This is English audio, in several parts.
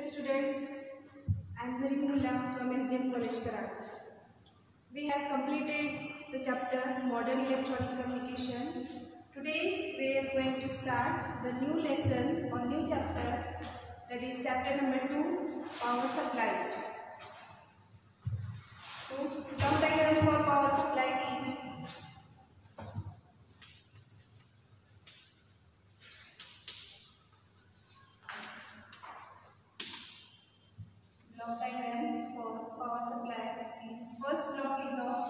Dear students, I am Zarimullah from SJM College Karad. We have completed the chapter Modern Electronic Communication. Today we are going to start the new lesson or new chapter, that is chapter number 2, Power Supplies. So, block diagram for power supply is first block is of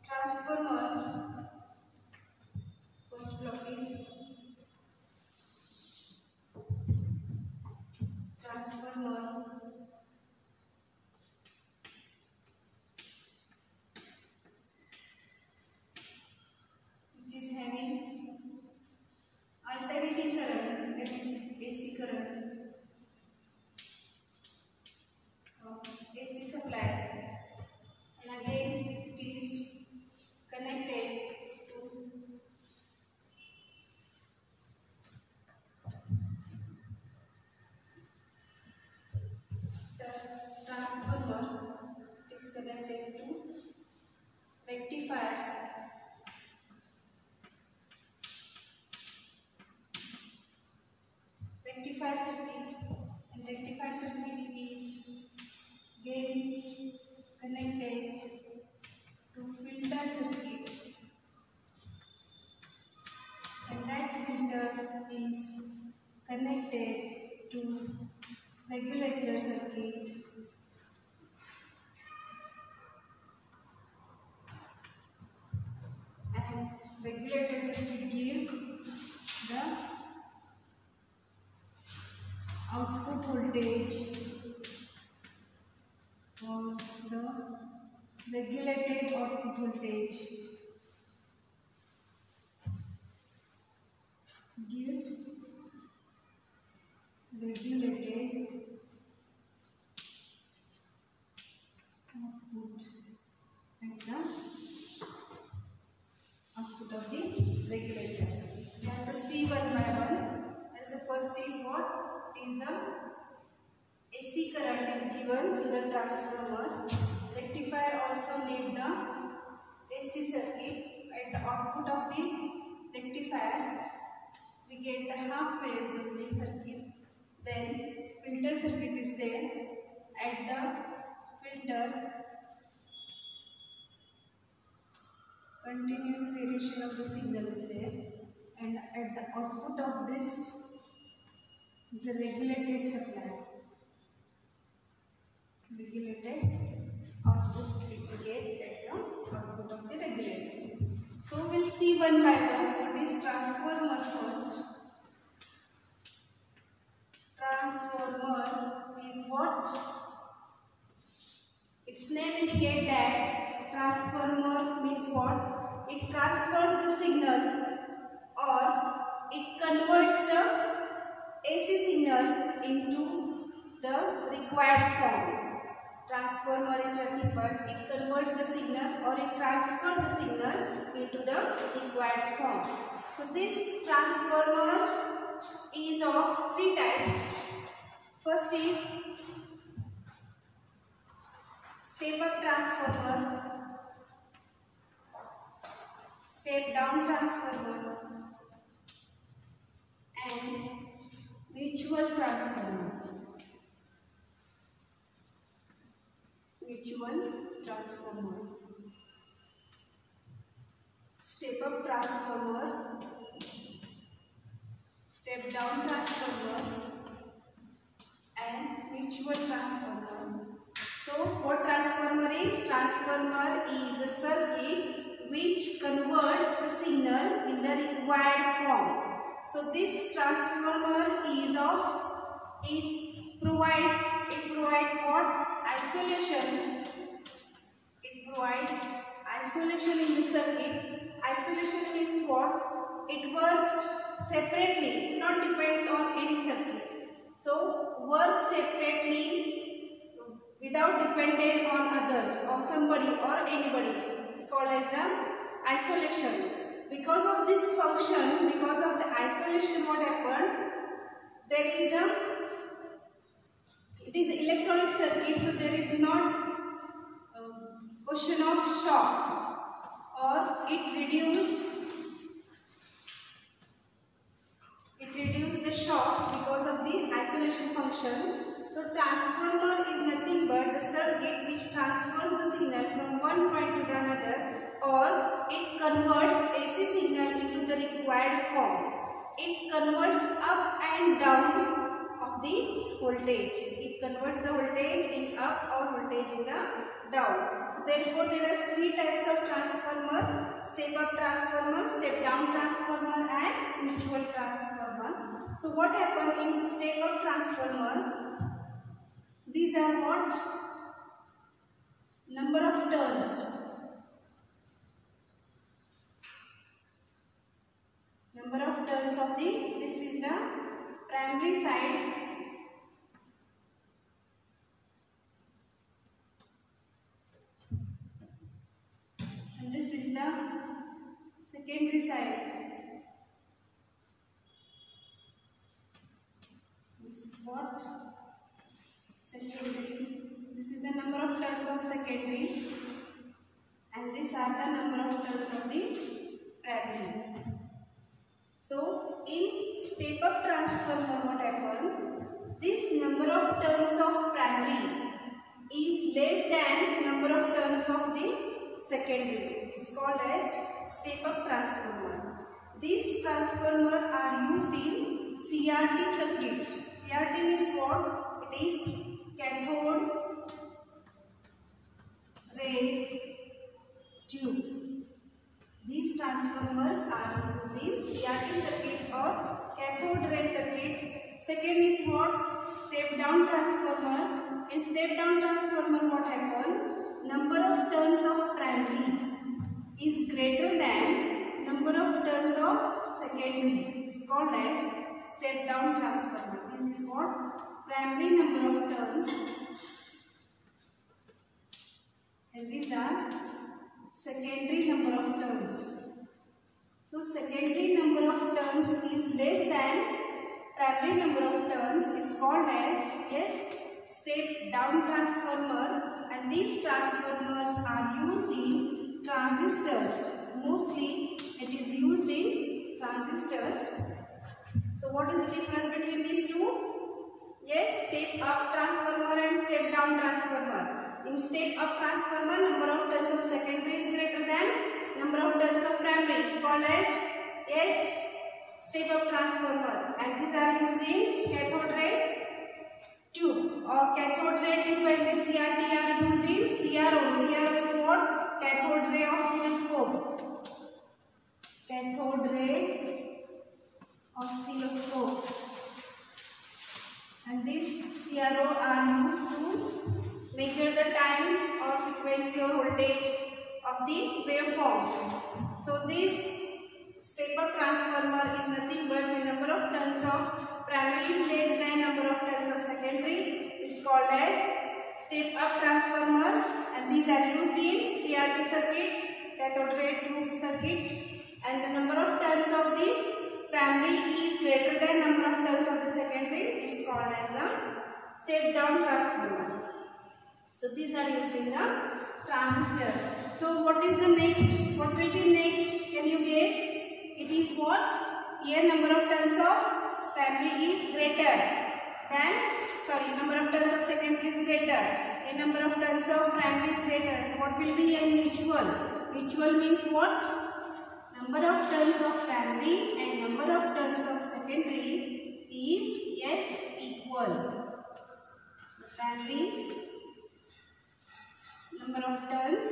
transformer. First block is transformer. Which is having alternating current, that is AC current, AC supply, and again it is connected to the transformer. It is connected to rectifier. Rectifier circuit, and rectifier circuit is again connected to filter circuit, and that filter is connected to regulator circuit, and regulator circuit gives the output voltage or the regulated output voltage, gives regulated output at the output of the regulator. We have to see one by one. As the first is what? It is the AC current is given to the transformer. Rectifier also need the AC circuit. At the output of the rectifier, we get the half waves of the circuit. Then filter circuit is there. At the filter, continuous variation of the signal is there, and at the output of this is a regulated supply. Regulated output we get at the output of the regulator. So we'll see one by one. This transformer first. Transformer is what? Its name indicates that transformer means what? It transfers the signal or it converts the AC signal into the required form. Transformer is nothing but it converts the signal or it transfers the signal into the required form. So this transformer is of three types. First is step-up transformer, step-down transformer, and mutual transformer. Mutual transformer. Step-up transformer, step-down transformer, and mutual transformer. So, what transformer is? Transformer is a circuit which converts the signal in the required form. So, this transformer provide what? Isolation. It provide isolation in the circuit. Isolation means what? It works separately, not depends on any circuit. So, works separately without dependent on others or somebody or anybody. It's called as the isolation. Because of this function, because of the isolation, what happened? There is a it is electronic circuit, so there is not question of shock, or it reduce the shock because of the isolation function. So transformer is nothing but the circuit which transfers the signal from one point to the another, or it converts AC signal into the required form. It converts up and down of the voltage. It converts the voltage in up or voltage in the down. So therefore there are three types of transformer: step up transformer, step down transformer and mutual transformer. So what happens in the step up transformer? These are what? Number of turns. Number of turns of the, this is the primary side, and this is the secondary side. This is what? Secondary. This is the number of turns of secondary, and these are the number of turns of the primary. So in step up transformer, what happens? This number of turns of primary is less than number of turns of the secondary. It's called as step up transformer. These transformers are used in CRT circuits. CRT means what? It is cathode ray tube. These transformers are used in CRT circuits or cathode ray circuits. Second is what? Step down transformer. In step down transformer, what happens? Number of turns of primary is greater than number of turns of secondary. It's called as step down transformer. This is what? Primary number of turns, and these are secondary number of turns. So secondary number of turns is less than primary number of turns, is called as, yes, step down transformer, and these transformers are used in transistors. Mostly it is used in transistors. So what is the difference between these two? Yes, step up transformer and step down transformer. In step up transformer, number of turns of secondary is greater than number of turns of primary. It's called as, yes, step up transformer, and these are using cathode ray tube, or cathode ray tube and the CRT are used in CRO. CRO is what? Cathode ray oscilloscope. Cathode ray oscilloscope. And these CRO are used to measure the time or frequency or voltage of the waveforms. So this step up transformer is nothing but the number of turns of primary is less than number of turns of secondary, is called as step up transformer, and these are used in CRT circuits, cathode ray tube circuits, and the number of turns of the primary is greater than number of turns of the secondary. It's called as a step down transformer. So these are used in the transistor. So what is the next? What will be next? Can you guess? It is what? Here number of turns of primary is greater than, sorry, number of turns of secondary is greater. A number of turns of primary is greater. So what will be a mutual? Mutual means what? Number of turns of primary and number of turns of secondary is, yes, equal. Primary number of turns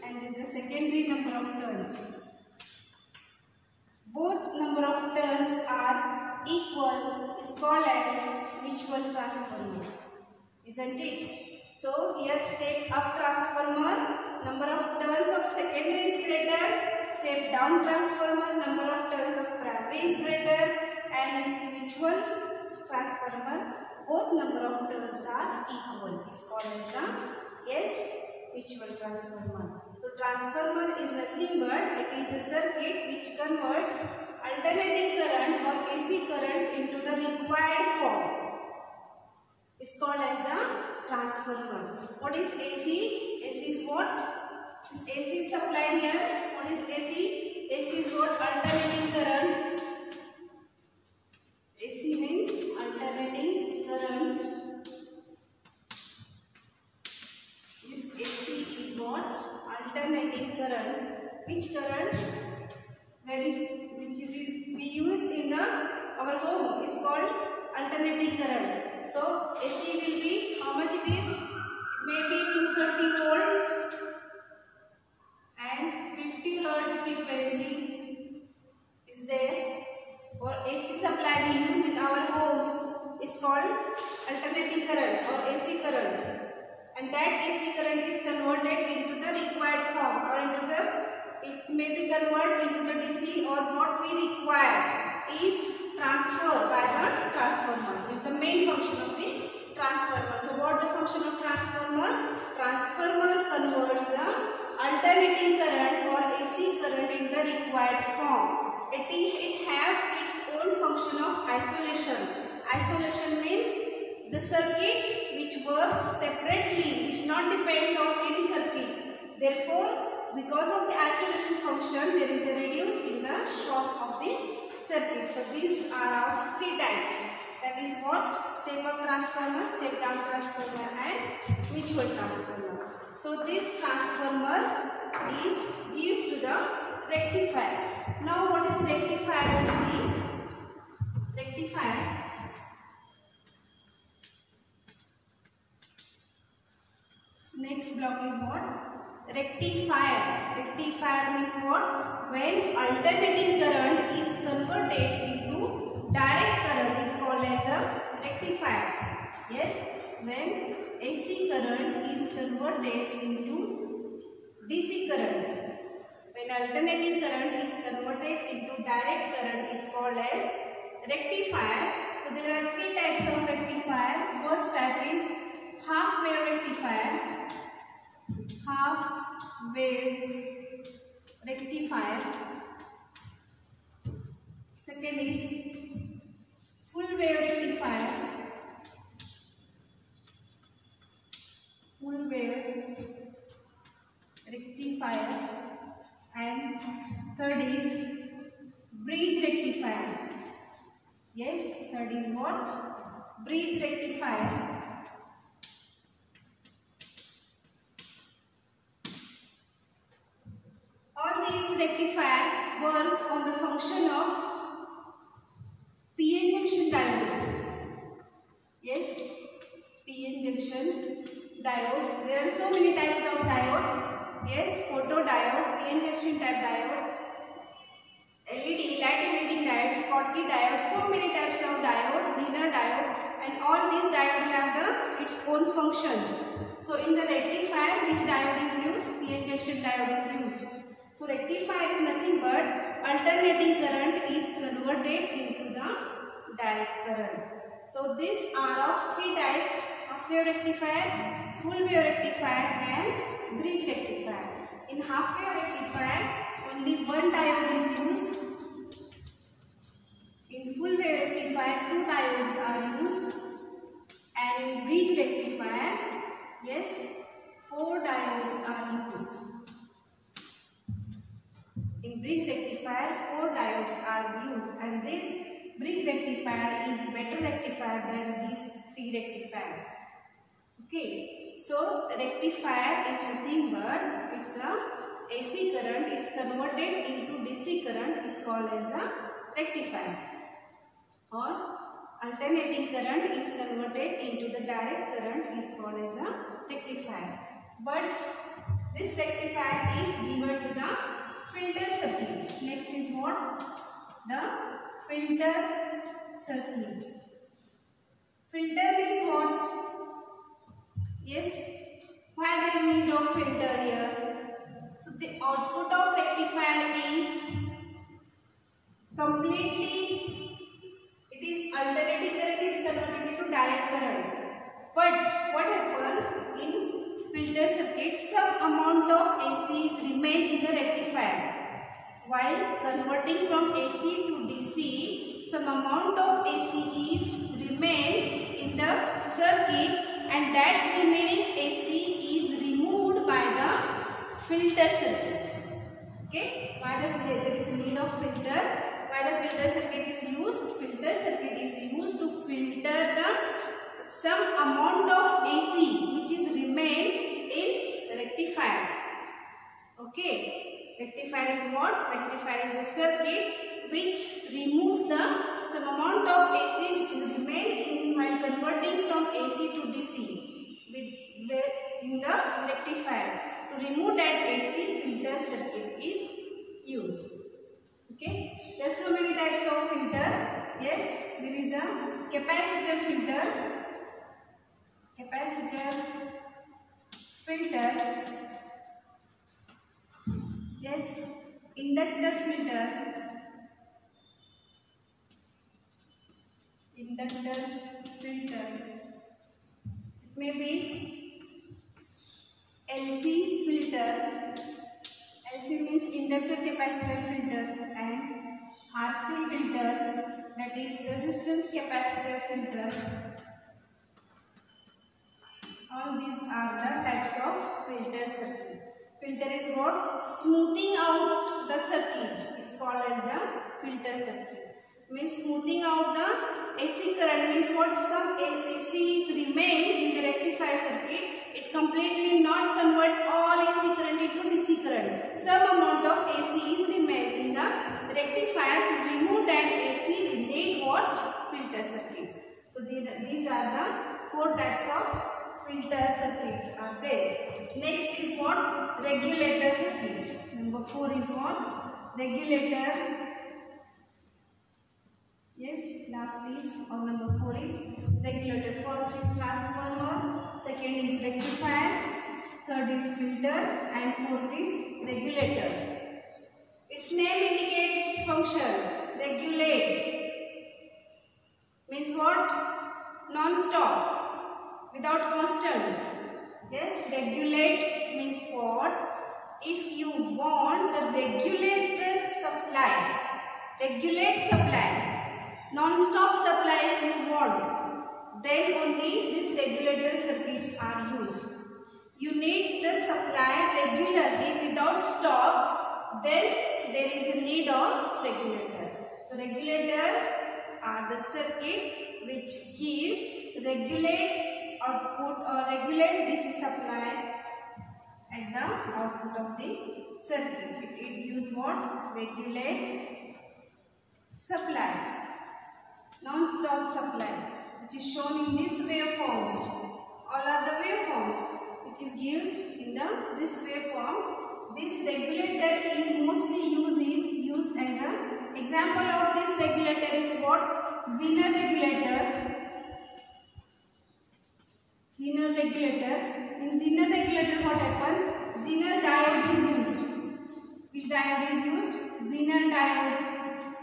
and this is the secondary number of turns. Both number of turns are equal, is called as mutual transformer, isn't it? So here step up transformer, number of turns of secondary is greater. Step down transformer, number of turns of primary is greater, and mutual transformer, both number of turns are equal, is called as the, yes, mutual transformer. So transformer is nothing but it is a circuit which converts alternating current or AC currents into the required form. is called as the transformer. What is AC? AC is what? This AC is supplied here. What is AC? AC is what? Alternating current. AC means alternating current. This AC is what? Alternating current. Which current? Which is we use in our home is called alternating current. So AC will be how much it is? Maybe 230 volt and 50 hertz frequency is there. Or AC supply we use in our homes is called alternating current or AC current. And that AC current is converted into the required form or into the it may be converted into the DC or what we require is transferred by the transformer. This is the main function of the transformer. So what the function of transformer? Transformer converts the alternating current or AC current in the required form. It has its own function of isolation. Isolation means the circuit which works separately, which not depends on any circuit. Therefore, because of the isolation function, there is a reduce in the shock of the circuit. So these are of three types. That is what? Step-up transformer, step-down transformer and mutual transformer. So this transformer is used to the rectifier. Now what is rectifier? We see. Rectifier. Next block is what? Rectifier. Rectifier means what? When alternating current is converted into direct current is called as a rectifier. Yes, when AC current is converted into DC current. When alternating current is converted into direct current is called as rectifier. So there are three types of rectifier. First type is half wave rectifier. Half wave rectifier. Second is full wave rectifier. Full wave rectifier. And third is bridge rectifier. Yes, third is what? Bridge rectifier. All these rectifiers works on the function of PN junction diode. Yes, PN junction diode. There are so many types of diode. Yes, photodiode, PN junction type diode, LED, light emitting diode, Schottky diode, so many types of diode, Zener diode, and all these diodes have its own functions. So in the rectifier, which diode is used? PN junction diode is used. So rectifier is nothing but alternating current is converted into the direct current. So these are of three types: half wave rectifier, full wave rectifier and bridge rectifier. In half wave rectifier, only one diode is used. In full wave rectifier, two diodes are used. And in bridge rectifier, yes, 4 diodes are used. In bridge rectifier, 4 diodes are used, and this bridge rectifier is better rectifier than these 3 rectifiers. Okay, so rectifier is nothing but it's a AC current is converted into DC current is called as a rectifier, or alternating current is converted into the direct current is called as a rectifier. But this rectifier is given to the filter circuit. Next is what? The filter circuit. Filter means what? Yes, why there need of filter here? So the output of rectifier is completely, it is alternating current is converted into direct current. But what happens in filter circuit? Some amount of AC remain in the rectifier. While converting from AC to DC, some amount of AC is remain in the circuit, and that remaining AC is removed by the filter circuit. Okay, why there is a need of filter? Why the filter circuit is used? Filter circuit is used to filter the some amount of AC which is remain in rectifier. Okay, rectifier is what? Rectifier is the circuit which removes the some amount of AC which is remained in while converting from AC to DC in the rectifier. To remove that AC, filter circuit is used. Okay, there are so many types of filter. Yes, there is a capacitor filter, yes, inductor filter, it may be LC filter. LC means inductor capacitor filter, and RC filter, that is resistance capacitor filter. All these are the types of filter circuit. Filter is what? Smoothing out the circuit is called as the filter circuit. Means smoothing out the AC current, means what? Some AC is remain in the rectifier circuit. It completely not convert all AC current into DC current. Some amount of AC is remain in the rectifier. To remove that AC, we need what? Filter circuits. So these are the 4 types of filter circuits are there. Next is what? Regulator circuit. Number 4 is what? Regulator. Yes, last is, or number 4 is regulator. First is transformer, second is rectifier, third is filter, and fourth is regulator. Its name indicates its function. Regulate means what? Non-stop, without constant. Yes, regulate means what? If you want the regulator supply, regulate supply, non-stop supply if you want, then only these regulator circuits are used. You need the supply regularly without stop, then there is a need of regulator. So regulator are the circuit which gives regulate output or regulate DC supply at the output of the circuit. It gives what? Regulate supply, non-stop supply, which is shown in these waveforms. All are the waveforms which is gives in this waveform. This regulator is mostly used as an example of this regulator is what? Zener regulator. Zener regulator. In Zener regulator, what happens? Zener diode is used. Which diode is used? Zener diode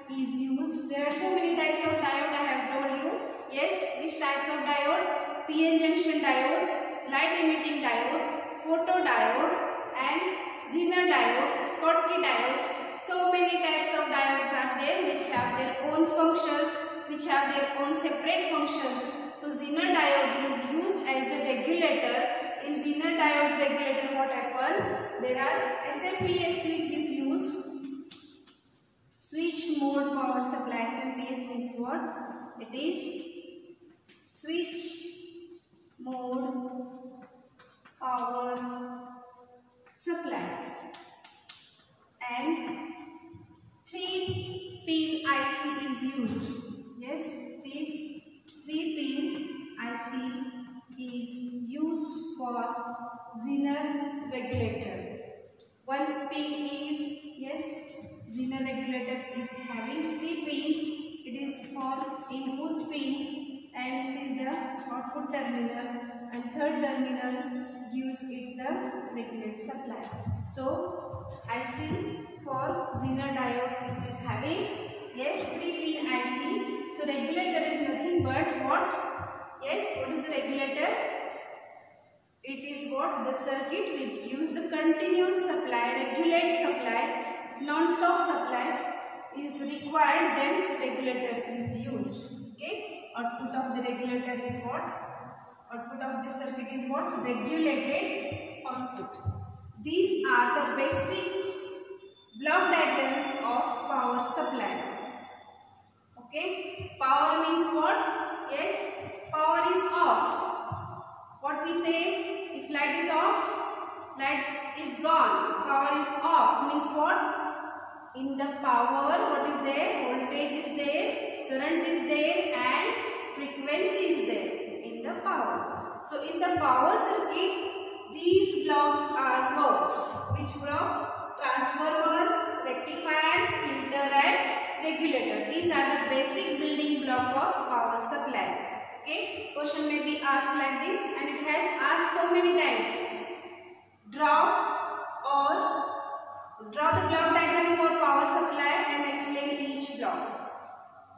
is used. There are so many types of diode I have told you. Yes, which types of diode? PN junction diode, light emitting diode, photodiode, and Zener diode, Schottky diodes. So many types of diodes are there which have their own functions, which have their own separate functions. So Zener diode is used as a regulator. In Zener diode regulator, what happens? There are SMPS switch is used. Switch mode power supply. SMPS means what? It is switch mode power supply. And 3-pin IC is used. Yes, this 3-pin IC is used for Zener regulator. One pin is, yes, Zener regulator is having 3 pins. It is for input pin and it is the output terminal, and third terminal gives it the regulate supply. So IC for Zener diode it is having, yes, 3-pin IC. So regulator is nothing but what? Yes, what is the regulator? It is what? The circuit which gives the continuous supply, regulate supply, non-stop supply is required, then regulator is used. Okay. Output of the regulator is what? Output of this circuit is what? Regulated output. These are the basic block diagram of power supply. Okay, power means what? Yes, power is off. What we say? If light is off, light is gone. Power is off means what? In the power, what is there? Voltage is there, current is there, and frequency is there in the power. So in the power circuit, these blocks are blocks. Which block? Transformer, rectifier, filter, and regulator. These are the basic building block of power supply. Okay, question may be asked like this, and it has asked so many times. Draw the block diagram for power supply and explain each block.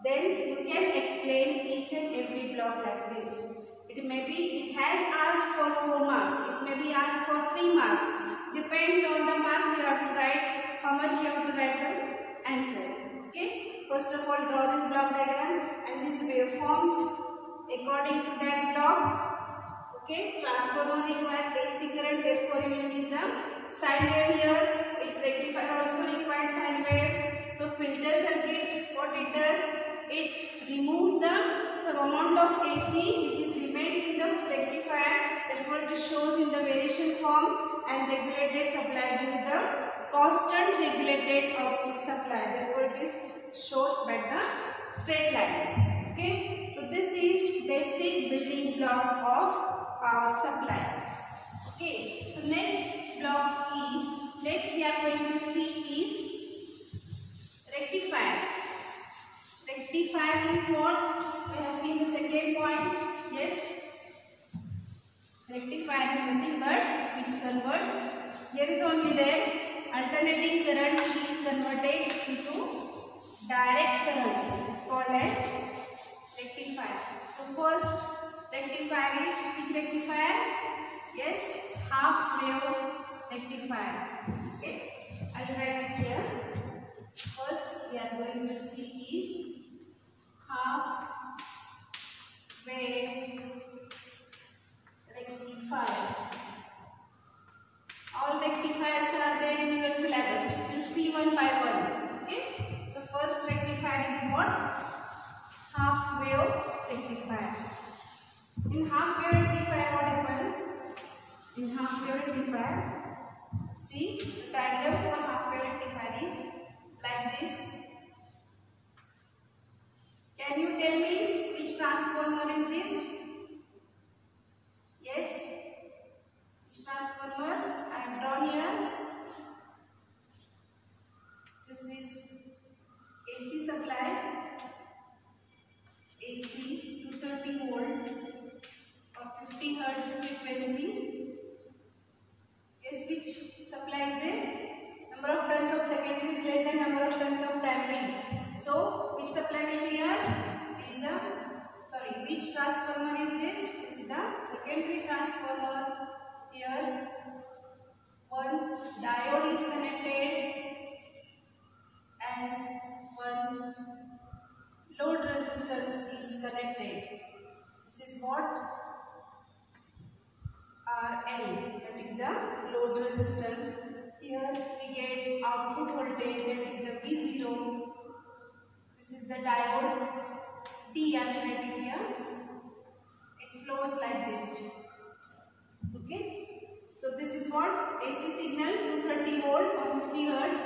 Then you can explain each and every block like this. It has asked for 4 marks. It may be asked for 3 marks. Depends on the marks you have to write, how much you have to write the answer. Okay. First of all, draw this block diagram and these waveforms according to that block. Okay. Transformer requires AC current, therefore you will use the sine wave here. Rectifier also requires sine wave. So filter circuit, what it does? It removes the some amount of AC which is remained in the rectifier. Therefore, it shows in the variation form, and regulated supply gives the constant regulated output supply. Therefore, it is shown by the straight line. Okay. So this is basic building block of power supply. Okay. So next block is. Next we are going to see is rectifier. Rectifier is what? We have seen the second point. Yes. Rectifier is nothing but which converts. Here is only there. Alternating current is converted into direct current. It is called as rectifier. So first rectifier is which rectifier? Yes. Half wave rectifier. Okay, I will write it here. First, we are going to see is half wave rectifier. All rectifiers are there in your syllabus. You will see one by one. Okay, so first rectifier is what? Half wave rectifier. In half wave rectifier, what happened? In half wave rectifier, see, the diagram for half wave rectifier is like this. Can you tell me which transformer is this? Yes? Which transformer I have drawn here? This is AC supply. AC 230 volt or 50 hertz frequency. Yes, which supply is there? Number of turns of secondary is less than number of turns of primary. So, which supply will be here? Which transformer is this? This is the secondary transformer. Here, one diode is connected and one load resistance is connected. This is what? RL, that is the load resistance. Here we get output voltage, that is the V0. This is the diode D, I will write it here. It flows like this. Okay. So this is what? AC signal 230 volt or 50 hertz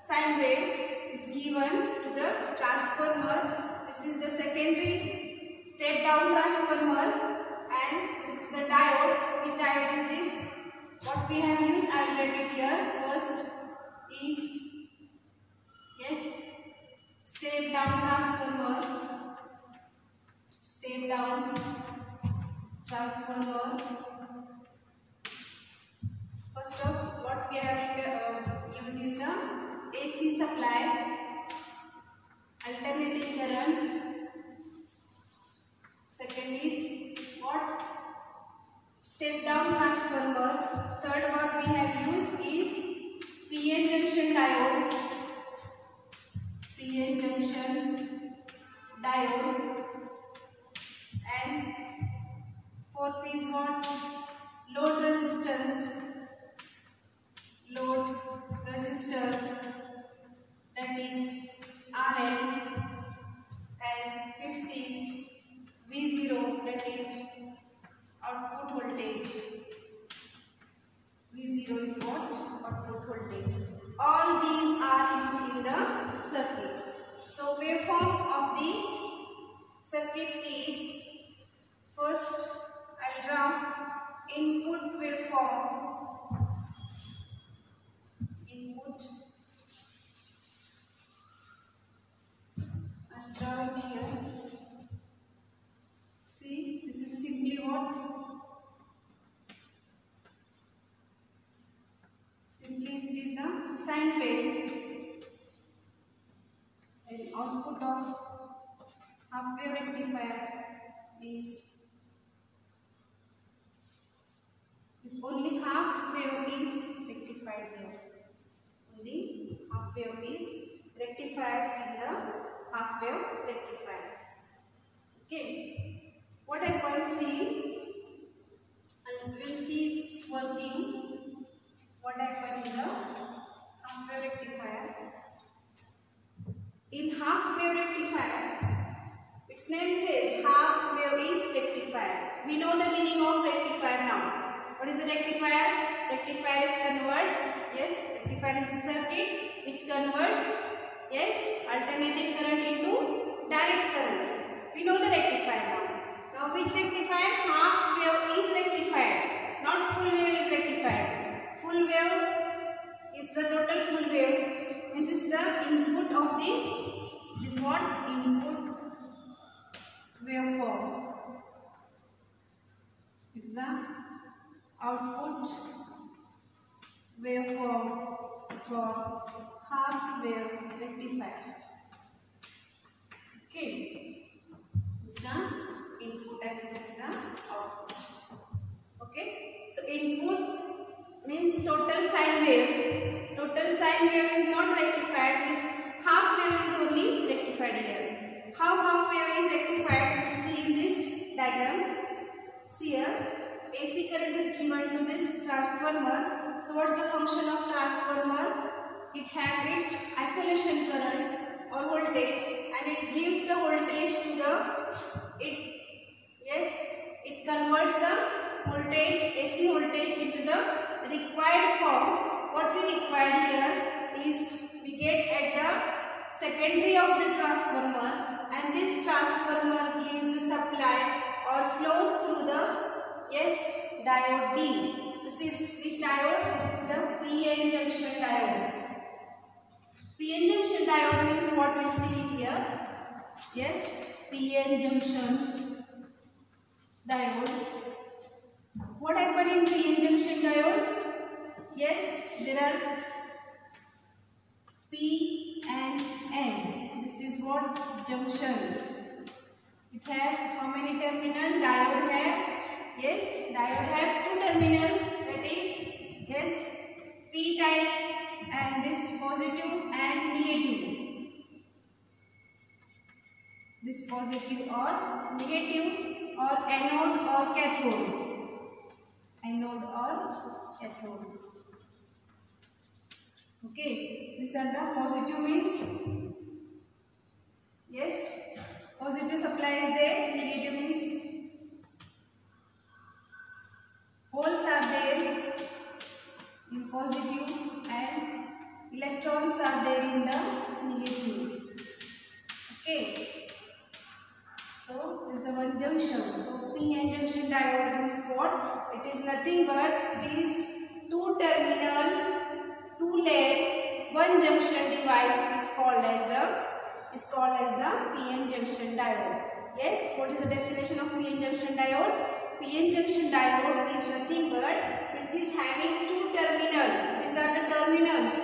sine wave is given to the transformer. This is the secondary step down transformer, and this is the diode. Which diode is this? What we have used, I will write it here. First is, yes, step down transformer. Step down transformer. First of what we have used is the AC supply, alternating current. Second is what? Step down transformer. Third what we have used is PN junction diode. PN junction diode. Fourth is what? Load resistance. Load resistor, that is RL. And fifth is V0, that is output voltage. V0 is what? Output voltage. All these are used in the circuit. So waveform of the circuit is, first I will draw input waveform. Input. I will draw it here. See, this is simply what? Simply it is a sine wave. And output of half wave rectifier is only half wave is rectified here. Only half wave is rectified in the half wave rectifier. Okay. What happens? See, and we will see it's working. What happens in the half wave rectifier? In half wave rectifier, its name says half wave is rectifier. We know the meaning of rectifier now. What is the rectifier? Rectifier is convert. Yes, rectifier is the circuit which converts, yes, alternating current into direct current. We know the rectifier now. Now which rectifier? Half wave is rectified. Not full wave is rectified. Full wave is the total full wave. Means is the input of the, this what? Input waveform. It's the output waveform for half wave rectifier. Okay, this is the input and this is the output. Okay, so input means total sine wave. Total sine wave is not rectified, means half wave is only rectified here. How half wave is rectified? We see in this diagram. See here, AC current is given to this transformer. So what is the function of transformer? It has its isolation current or voltage, and it gives the voltage to the, it converts the voltage, AC voltage, into the required form. What we require here is we get at the secondary of the transformer, and this transformer gives the supply or flows through the, diode D. This is which diode? This is the PN junction diode. PN junction diode means what we see here. Yes, PN junction diode. What happened in PN junction diode? Yes, there are P and N. This is what? Junction. It have how many terminals? Diode have, yes, diode have two terminals, that is, yes, P type and this positive and negative. This positive or negative, or anode or cathode. Anode or cathode. Okay, these are the positive means, yes, positive supply is there, negative means holes are there in positive and electrons are there in the negative. Okay, so this is one junction. So PN junction diode means what? It is nothing but these two terminal, two layer, one junction device is called as the PN junction diode. Yes, what is the definition of PN junction diode? PN junction diode is nothing but which is having two terminals. These are the terminals.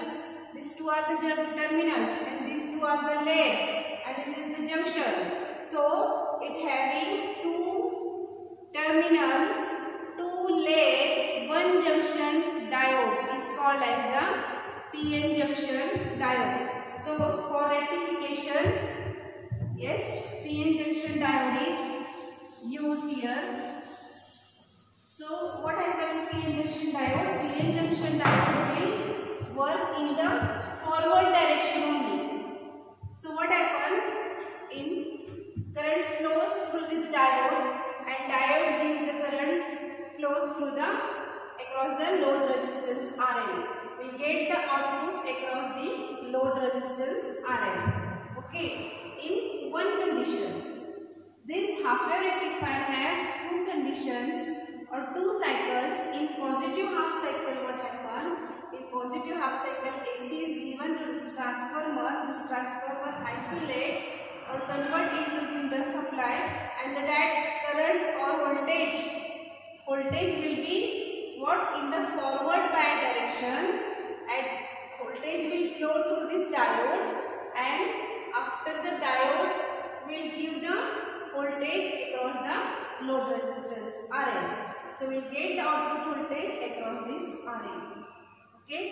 These two are the terminals, and these two are the layers, and this is the junction. So it having two terminal, two layer, one junction diode is called as the PN junction diode. So for rectification, yes, PN junction diode is used here. So what happened to PN junction diode? PN junction diode will work in the forward direction only. So what happened? In current flows through this diode and diode gives the current flows through the across the load resistance RL. We will get the output across the load resistance RL. Okay. In one condition, this half-wave rectifier have two conditions or two cycles. In positive half cycle, what happens? In positive half cycle, AC is given to this transformer. This transformer isolates or convert into the supply, and that current or voltage will be what? In the forward bias direction, and voltage will flow through this diode, and after the diode will give the voltage across the load resistance RL. So we will get the output voltage across this RL. Okay.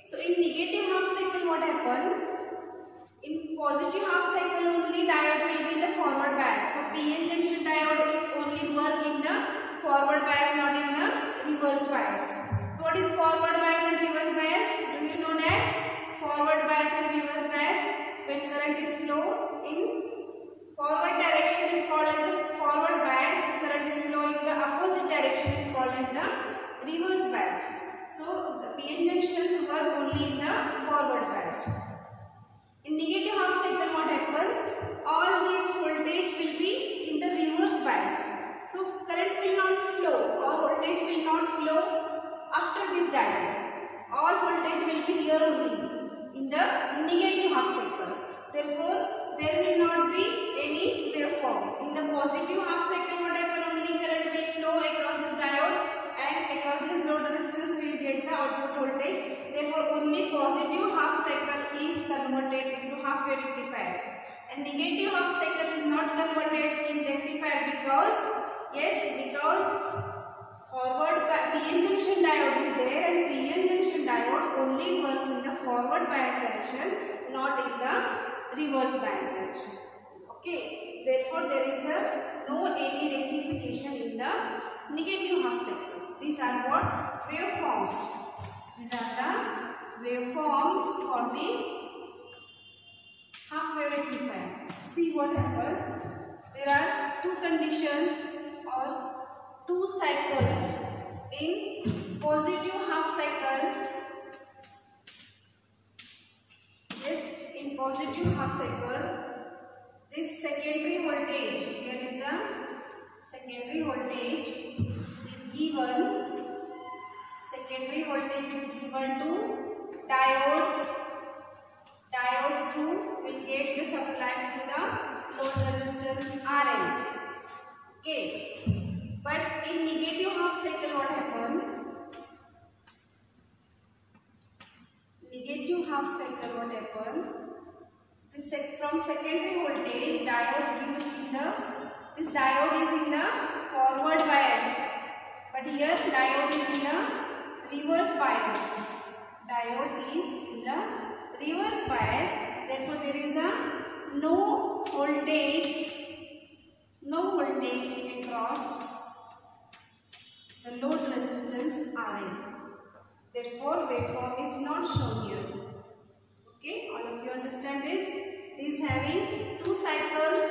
So in negative half cycle, what happen? In positive half cycle only diode will be in the forward bias. So PN junction diode is only work in the forward bias, not in the reverse bias. So what is forward bias and reverse bias? Do you know that? Forward bias and reverse bias, when current is flow in forward direction is called as the forward bias. If current is flowing in the opposite direction is called as the reverse bias. So the PN junctions work only in the forward bias. In negative half cycle, what happens? All this voltage will be in the reverse bias. So current will not flow or voltage will not flow after this diode. All voltage will be here only in the negative half cycle. Therefore, there will not be any waveform. In the positive half cycle, what happens? Only current will flow across this diode, and across this load resistance we will get the output voltage. Therefore, only positive half cycle is converted into half-wave rectifier, and negative half cycle is not converted in rectifier because forward PN junction diode is there, and PN junction diode only works in the forward bias direction, not in the reverse bias direction. Okay. Therefore, there is no any rectification in the negative half cycle. These are what? Waveforms. These are the waveforms for the half-wave rectifier. See what happened. There are two conditions or two cycles in positive half cycle. Yes, in positive half cycle, this secondary voltage, here is the secondary voltage is given. Secondary voltage is given to diode. Diode through will get the supply to the load resistance RL. Okay. But in negative half cycle, what happened? Negative half cycle, what happened? From secondary voltage, diode gives in the, this diode is in the forward bias, but here diode is in the reverse bias. Diode is in the reverse bias. Therefore, there is a no voltage across the load resistance RL. Therefore, waveform is not shown here. Okay, all of you understand this? This having two cycles,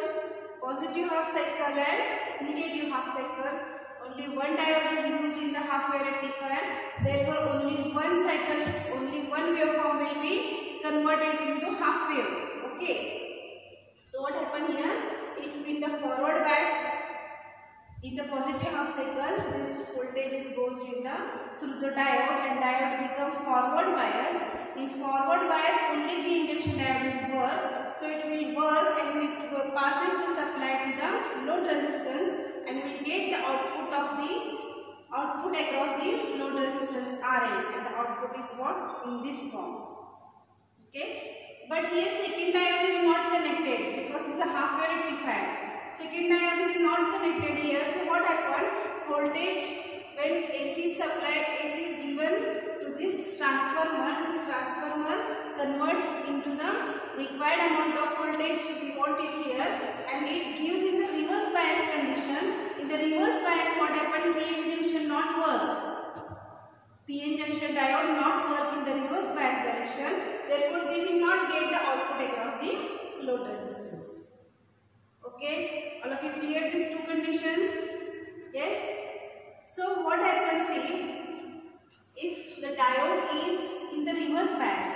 positive half cycle and negative half cycle. Only one diode is used in the half-wave rectifier. Therefore, only one cycle, only one waveform will be converted into half-wave. Okay. So what happened here? If in the forward bias, in the positive half cycle, this voltage goes in the through the diode, and diode become forward bias. In forward bias, only the injection diode is work. So it will work and it passes the supply to the load resistance, and will get the output across the load resistance RL, and the output is what? In this form. Okay. But here second diode is not connected because it's a half-wave rectifier. Second diode is not connected here. So what happened? Voltage, when AC is given to this transformer converts into the required amount of voltage we want it here, and it gives in the reverse bias condition. In the reverse bias, what happened? PN junction not diode not work in the reverse bias direction, therefore they will not get the output across the load resistance. Okay, all of you clear these two conditions? Yes. So what happens if the diode is in the reverse bias?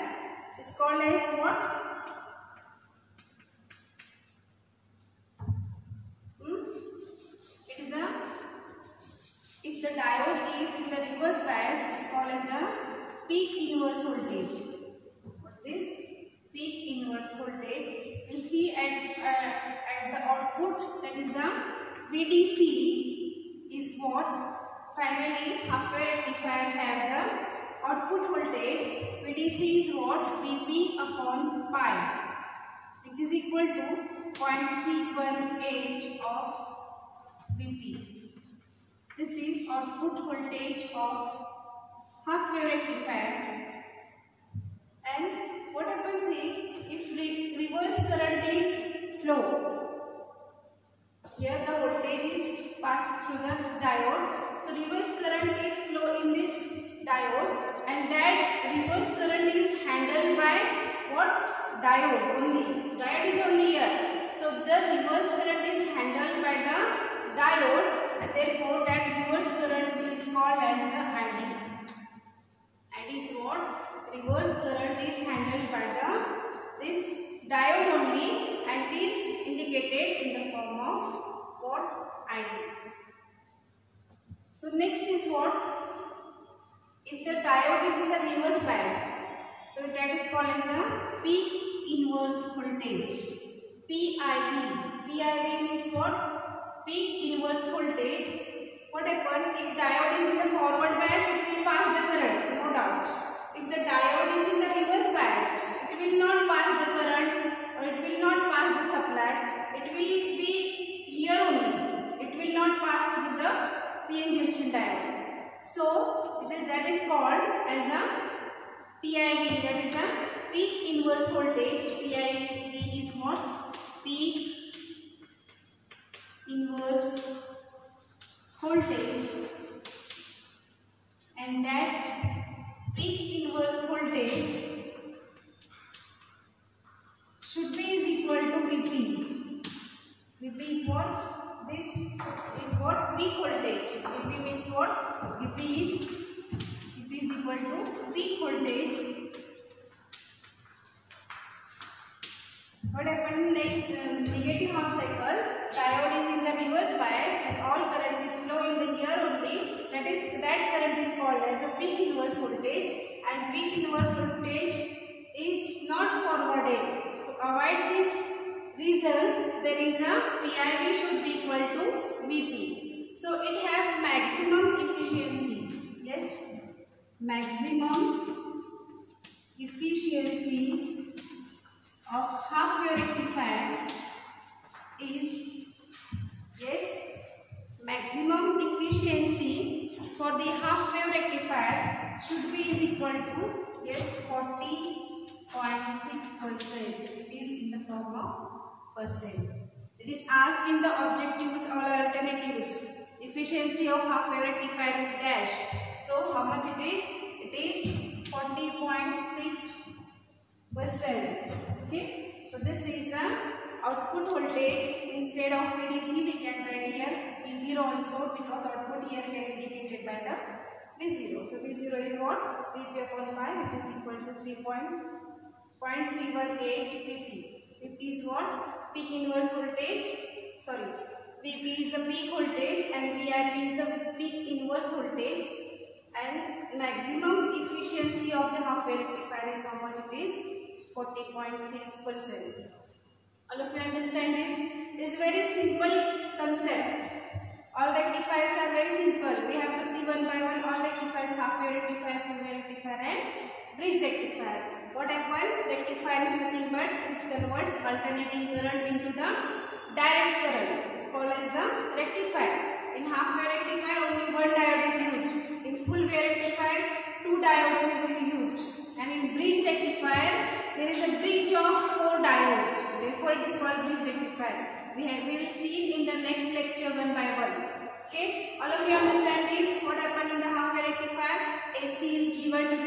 It's called as what? If the diode is in the reverse bias, it is called as the peak inverse voltage. What's this? Peak inverse voltage. You see at the output, that is the VDC is what? Finally, half-wave rectifier have the output voltage. VDC is what? Vp upon pi, which is equal to 0.318 of Vp. This is output voltage of half-wave rectifier. And what happens if reverse current is flow? Here the voltage is passed through this diode. So reverse current is flow in this diode, and that reverse current is handled by what? Diode only. Diode is only here. So the reverse current is handled by the diode. And therefore, that reverse current is called as the ID. ID is what? Reverse current is handled by this diode only, and is indicated in the form of what? ID. So next is what? If the diode is in the reverse bias, so that is called as the peak inverse voltage. PIV. PIV means what? Peak inverse voltage. What happens if diode is in the forward bias? It will pass the current, no doubt. If the diode is in the reverse bias, it will not pass the current, or it will not pass the supply. It will be here only. It will not pass through the PN junction diode. So that is called as a PIV. That is a peak inverse voltage. PIV is what? Peak inverse voltage, and that peak inverse voltage should be is equal to Vp. Vp is what? This is what? Peak voltage. Vp means what? Vp is equal to peak voltage. What happened next? Negative half cycle. Diode is in the reverse bias, and all current is flowing in the here only. That current is called as a peak inverse voltage, and peak inverse voltage is not forwarded. To avoid this reason, there is a PIV should be equal to Vp. So it has maximum efficiency. Yes, maximum efficiency of half-wave rectifier is, yes, maximum efficiency for the half-wave rectifier should be is equal to, yes, 40.6%. It is in the form of percent. It is asked in the objectives or alternatives. Efficiency of half-wave rectifier is dash. So how much it is? It is 40.6%. Okay, so this is the output voltage. Instead of VDC, we can write here V0 also, because output here we are indicated by the V0. So V0 is what? Vp upon pi, which is equal to 3.318 Vp. Vp is what? Peak inverse voltage. Sorry, Vp is the peak voltage and VIP is the peak inverse voltage. And maximum efficiency of the half-wave rectifier is how much it is? 40.6%. All of you understand this? It is very simple concept. All rectifiers are very simple. We have to see one by one all rectifiers: half-wave rectifier, full-wave rectifier, and bridge rectifier. What happens? Rectifier is nothing but which converts alternating current into the direct current. It's called as the rectifier. In half-wave rectifier, only one diode is used. In full-wave rectifier, two diodes is used. And in bridge rectifier, there is a bridge of 4 diodes. Therefore, it is called bridge rectifier. We will see in the next lecture one by one. Okay, all of you understand this? What happened in the half-wave rectifier? AC is given to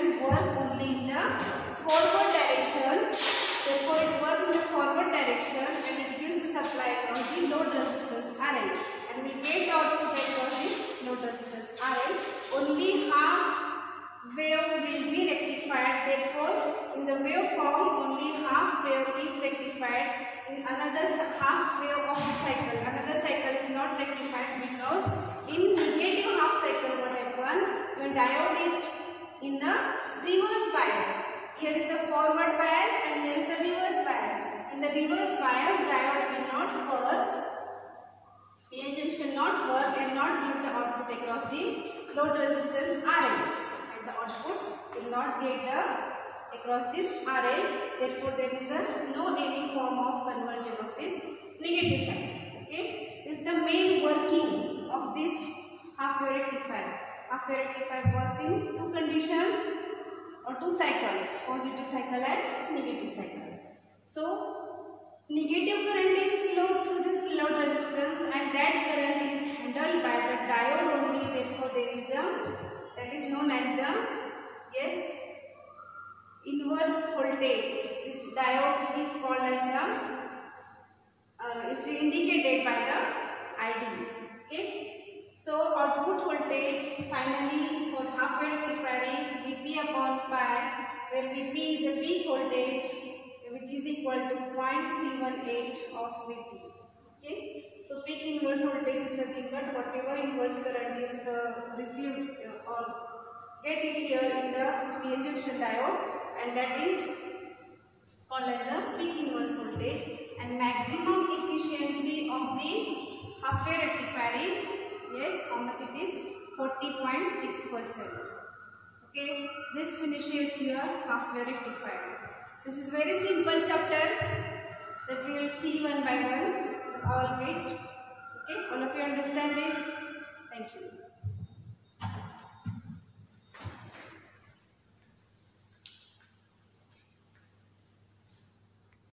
connection work only in the forward direction. Therefore, it works in the forward direction and it gives the supply across the load resistance RL, and we get the output across this load resistance RL. Only half wave will be rectified. Therefore, in the waveform, only half wave is rectified. In another half wave of the cycle, another cycle is not rectified, because in negative half cycle what happens, when diode is in the reverse bias. Here is the forward bias and here is the reverse bias. In the reverse bias, diode will not work, PN junction not work and not give the output across the load resistance RL. And the output will not get the across this RL. Therefore, there is no any form of conversion of this negative side. Okay, this is the main working of this half wave rectifier. Half wave rectifier works in two conditions or two cycles, positive cycle and negative cycle. So, negative current is flowed through this load resistance and that current is handled by the diode only. Therefore, there is that is known as the inverse voltage. This diode is called as is indicated by the ID. Okay. So, output voltage finally for half wave rectifier is Vp upon pi, where Vp is the peak voltage, which is equal to 0.318 of Vp. Okay. So, peak inverse voltage is nothing but whatever inverse current is received or get it here in the PN junction diode, and that is called as a peak inverse voltage. And maximum efficiency of the half wave rectifier is, yes, how much it is? 40.6%. Okay, this finishes your half wave rectifier. This is very simple chapter that we will see one by one, all bits. Okay, all of you understand this?